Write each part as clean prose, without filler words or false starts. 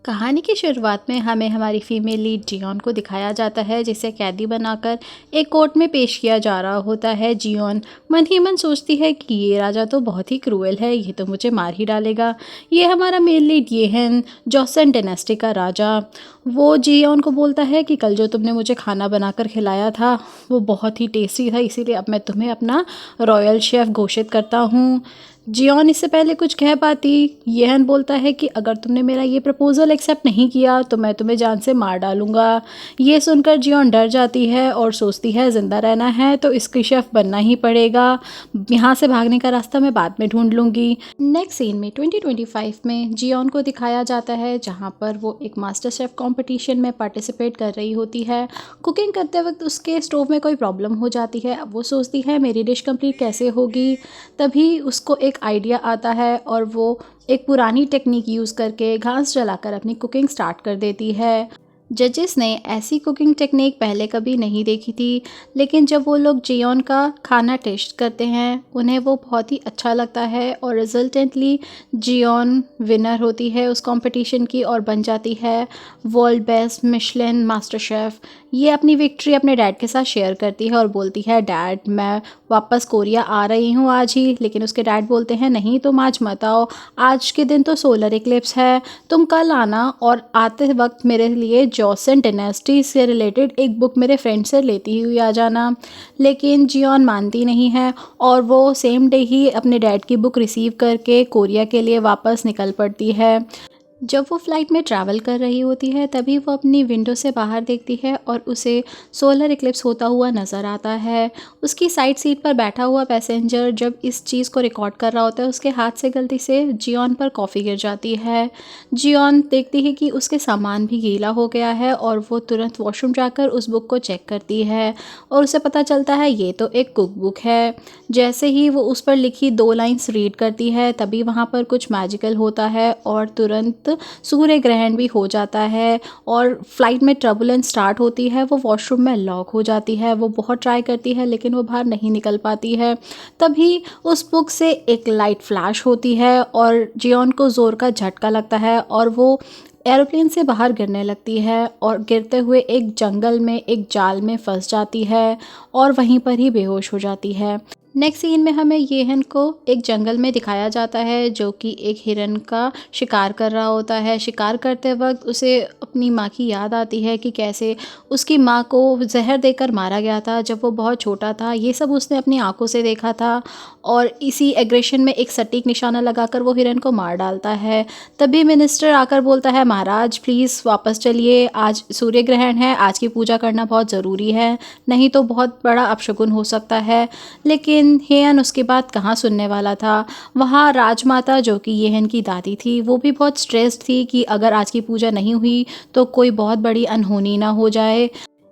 कहानी की शुरुआत में हमें हमारी फीमेल लीड जियोन को दिखाया जाता है, जिसे कैदी बनाकर एक कोर्ट में पेश किया जा रहा होता है। जियोन मन ही मन सोचती है कि ये राजा तो बहुत ही क्रूएल है, ये तो मुझे मार ही डालेगा। ये हमारा मेल लीड ये है जॉसन डायनेस्टी का राजा। वो जियोन को बोलता है कि कल जो तुमने मुझे खाना बनाकर खिलाया था वो बहुत ही टेस्टी था, इसीलिए अब मैं तुम्हें अपना रॉयल शेफ घोषित करता हूँ। जियोन इससे पहले कुछ कह पाती, येहन बोलता है कि अगर तुमने मेरा ये प्रपोज़ल एक्सेप्ट नहीं किया तो मैं तुम्हें जान से मार डालूंगा। ये सुनकर जियोन डर जाती है और सोचती है ज़िंदा रहना है तो इसकी शेफ़ बनना ही पड़ेगा, यहाँ से भागने का रास्ता मैं बाद में ढूंढ लूँगी। नेक्स्ट सीन में 2025 में जियोन को दिखाया जाता है, जहाँ पर वो एक मास्टर शेफ़ कॉम्पिटिशन में पार्टिसिपेट कर रही होती है। कुकिंग करते वक्त उसके स्टोव में कोई प्रॉब्लम हो जाती है। अब वो सोचती है मेरी डिश कंप्लीट कैसे होगी। तभी उसको एक आइडिया आता है और वो एक पुरानी टेक्निक यूज़ करके घास जलाकर अपनी कुकिंग स्टार्ट कर देती है। जजेस ने ऐसी कुकिंग टेक्निक पहले कभी नहीं देखी थी, लेकिन जब वो लोग जियोन का खाना टेस्ट करते हैं उन्हें वो बहुत ही अच्छा लगता है और रिजल्टेंटली जियोन विनर होती है उस कंपटीशन की और बन जाती है world best Michelin master chef. ये अपनी विक्ट्री अपने डैड के साथ शेयर करती है और बोलती है डैड मैं वापस कोरिया आ रही हूँ आज ही। लेकिन उसके डैड बोलते हैं नहीं तुम आज मत आओ, आज के दिन तो सोलर इक्लिप्स है, तुम कल आना और आते वक्त मेरे लिए जॉसन डायनेस्टी से रिलेटेड एक बुक मेरे फ्रेंड से लेती हुई आ जाना। लेकिन जियोन मानती नहीं है और वो सेम डे ही अपने डैड की बुक रिसीव करके कोरिया के लिए वापस निकल पड़ती है। जब वो फ़्लाइट में ट्रैवल कर रही होती है तभी वो अपनी विंडो से बाहर देखती है और उसे सोलर इक्लिप्स होता हुआ नज़र आता है। उसकी साइड सीट पर बैठा हुआ पैसेंजर जब इस चीज़ को रिकॉर्ड कर रहा होता है उसके हाथ से गलती से जियोन पर कॉफ़ी गिर जाती है। जियोन देखती है कि उसके सामान भी गीला हो गया है और वो तुरंत वॉशरूम जाकर उस बुक को चेक करती है और उसे पता चलता है ये तो एक कुक बुक है। जैसे ही वो उस पर लिखी 2 लाइन्स रीड करती है तभी वहाँ पर कुछ मैजिकल होता है और तुरंत सूर्य ग्रहण भी हो जाता है और फ्लाइट में टर्बुलेंस स्टार्ट होती है। वो वॉशरूम में लॉक हो जाती है। वो बहुत ट्राई करती है लेकिन वो बाहर नहीं निकल पाती है। तभी उस बुक से एक लाइट फ्लैश होती है और जियोन को ज़ोर का झटका लगता है और वो एरोप्लेन से बाहर गिरने लगती है और गिरते हुए एक जंगल में एक जाल में फंस जाती है और वहीं पर ही बेहोश हो जाती है। नेक्स्ट सीन में हमें येहन को एक जंगल में दिखाया जाता है जो कि एक हिरन का शिकार कर रहा होता है। शिकार करते वक्त उसे अपनी माँ की याद आती है कि कैसे उसकी माँ को जहर देकर मारा गया था जब वो बहुत छोटा था। ये सब उसने अपनी आंखों से देखा था और इसी एग्रेशन में एक सटीक निशाना लगाकर वो हिरन को मार डालता है। तभी मिनिस्टर आकर बोलता है महाराज प्लीज़ वापस चलिए, आज सूर्य ग्रहण है, आज की पूजा करना बहुत ज़रूरी है, नहीं तो बहुत बड़ा अपशगुन हो सकता है। लेकिन हेयन उसकी बात कहाँ सुनने वाला था। वहाँ राजमाता जो कि येहन की दादी थी वो भी बहुत स्ट्रेस्ड थी कि अगर आज की पूजा नहीं हुई तो कोई बहुत बड़ी अनहोनी ना हो जाए।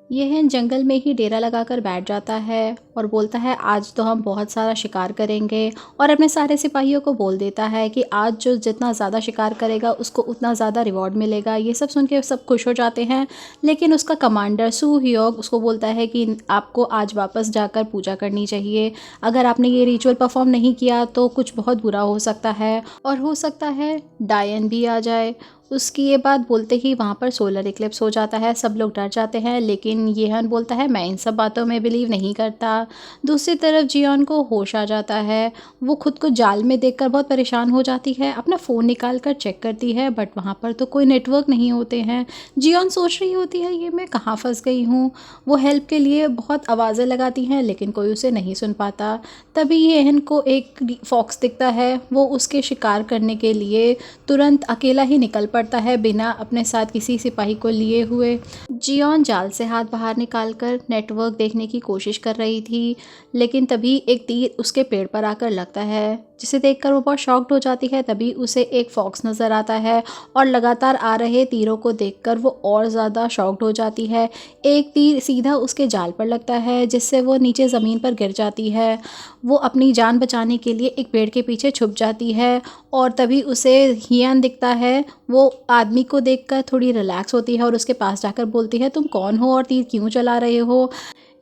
यह जंगल में ही डेरा लगाकर बैठ जाता है और बोलता है आज तो हम बहुत सारा शिकार करेंगे और अपने सारे सिपाहियों को बोल देता है कि आज जो जितना ज़्यादा शिकार करेगा उसको उतना ज़्यादा रिवॉर्ड मिलेगा। ये सब सुन के सब खुश हो जाते हैं। लेकिन उसका कमांडर सू हियोग उसको बोलता है कि आपको आज वापस जाकर पूजा करनी चाहिए, अगर आपने ये रिचुअल परफॉर्म नहीं किया तो कुछ बहुत बुरा हो सकता है और हो सकता है डायन भी आ जाए। उसकी ये बात बोलते ही वहाँ पर सोलर इक्लिप्स हो जाता है। सब लोग डर जाते हैं लेकिन येहन बोलता है मैं इन सब बातों में बिलीव नहीं करता। दूसरी तरफ जियोन को होश आ जाता है। वो खुद को जाल में देखकर बहुत परेशान हो जाती है। अपना फ़ोन निकाल कर चेक करती है बट वहाँ पर तो कोई नेटवर्क नहीं होते हैं। जियोन सोच रही होती है ये मैं कहाँ फंस गई हूँ। वो हेल्प के लिए बहुत आवाज़ें लगाती हैं लेकिन कोई उसे नहीं सुन पाता। तभी येहन को एक फॉक्स दिखता है। वो उसके शिकार करने के लिए तुरंत अकेला ही निकल पड़ता है बिना अपने साथ किसी सिपाही को लिए हुए। जियोन जाल से हाथ बाहर निकालकर नेटवर्क देखने की कोशिश कर रही थी लेकिन तभी एक तीर उसके पेड़ पर आकर लगता है, जिसे देखकर वो बहुत शॉक्ड हो जाती है। तभी उसे एक फॉक्स नज़र आता है और लगातार आ रहे तीरों को देखकर वो और ज़्यादा शॉक्ड हो जाती है। एक तीर सीधा उसके जाल पर लगता है जिससे वो नीचे ज़मीन पर गिर जाती है। वो अपनी जान बचाने के लिए एक पेड़ के पीछे छुप जाती है और तभी उसे हियन दिखता है। वो आदमी को देखकर थोड़ी रिलैक्स होती है और उसके पास जाकर बोलती है तुम कौन हो और तीर क्यों चला रहे हो।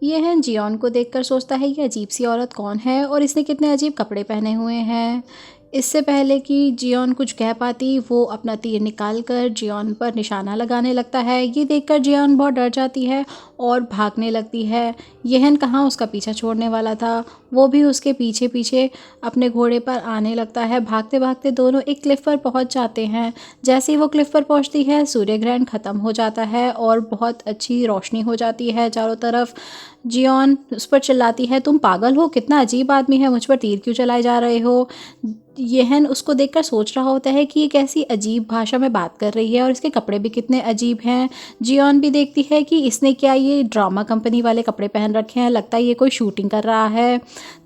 यह जियोन को देखकर सोचता है ये अजीब सी औरत कौन है और इसने कितने अजीब कपड़े पहने हुए हैं। इससे पहले कि जियोन कुछ कह पाती, वो अपना तीर निकाल कर जियोन पर निशाना लगाने लगता है। ये देखकर जियोन बहुत डर जाती है और भागने लगती है। येहन कहाँ उसका पीछा छोड़ने वाला था, वो भी उसके पीछे पीछे अपने घोड़े पर आने लगता है। भागते भागते दोनों एक क्लिफ पर पहुंच जाते हैं। जैसे ही वो क्लिफ पर पहुंचती है, सूर्य ग्रहण ख़त्म हो जाता है और बहुत अच्छी रोशनी हो जाती है चारों तरफ। जियोन उस पर चिल्लाती है, तुम पागल हो, कितना अजीब आदमी है, मुझ पर तीर क्यों चलाए जा रहे हो। येहन उसको देखकर सोच रहा होता है कि ये कैसी अजीब भाषा में बात कर रही है और इसके कपड़े भी कितने अजीब हैं। जियोन भी देखती है कि इसने क्या ये ड्रामा कंपनी वाले कपड़े पहन रखे हैं, लगता है ये कोई शूटिंग कर रहा है।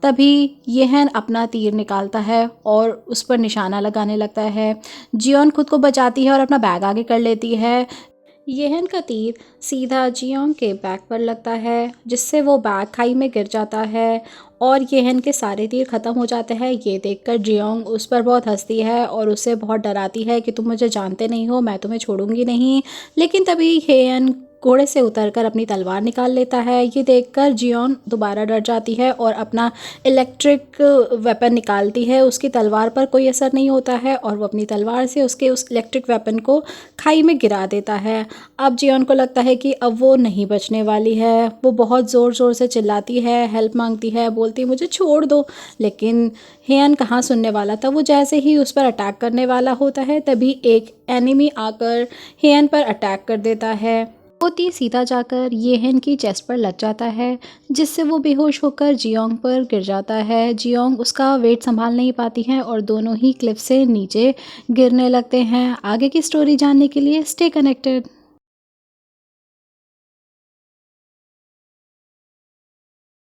तभी येहन अपना तीर निकालता है और उस पर निशाना लगाने लगता है। जियोन खुद को बचाती है और अपना बैग आगे कर लेती है। येहन का तीर सीधा जियोंग के बैग पर लगता है, जिससे वो बैग खाई में गिर जाता है और येहन के सारे तीर ख़त्म हो जाते हैं। ये देखकर जियोंग उस पर बहुत हंसती है और उसे बहुत डराती है कि तुम मुझे जानते नहीं हो, मैं तुम्हें छोड़ूंगी नहीं। लेकिन तभी येहन घोड़े से उतरकर अपनी तलवार निकाल लेता है। ये देखकर जियोन दोबारा डर जाती है और अपना इलेक्ट्रिक वेपन निकालती है। उसकी तलवार पर कोई असर नहीं होता है और वो अपनी तलवार से उसके उस इलेक्ट्रिक वेपन को खाई में गिरा देता है। अब जियोन को लगता है कि अब वो नहीं बचने वाली है। वो बहुत ज़ोर ज़ोर से चिल्लाती है, हेल्प मांगती है, बोलती मुझे छोड़ दो। लेकिन हेयन कहाँ सुनने वाला था। वो जैसे ही उस पर अटैक करने वाला होता है, तभी एक एनिमी आकर हेयन पर अटैक कर देता है। वो तीर सीधा जाकर येहन की चेस्ट पर लग जाता है, जिससे वो बेहोश होकर जियोंग पर गिर जाता है। जियोंग उसका वेट संभाल नहीं पाती हैं और दोनों ही क्लिफ से नीचे गिरने लगते हैं। आगे की स्टोरी जानने के लिए स्टे कनेक्टेड।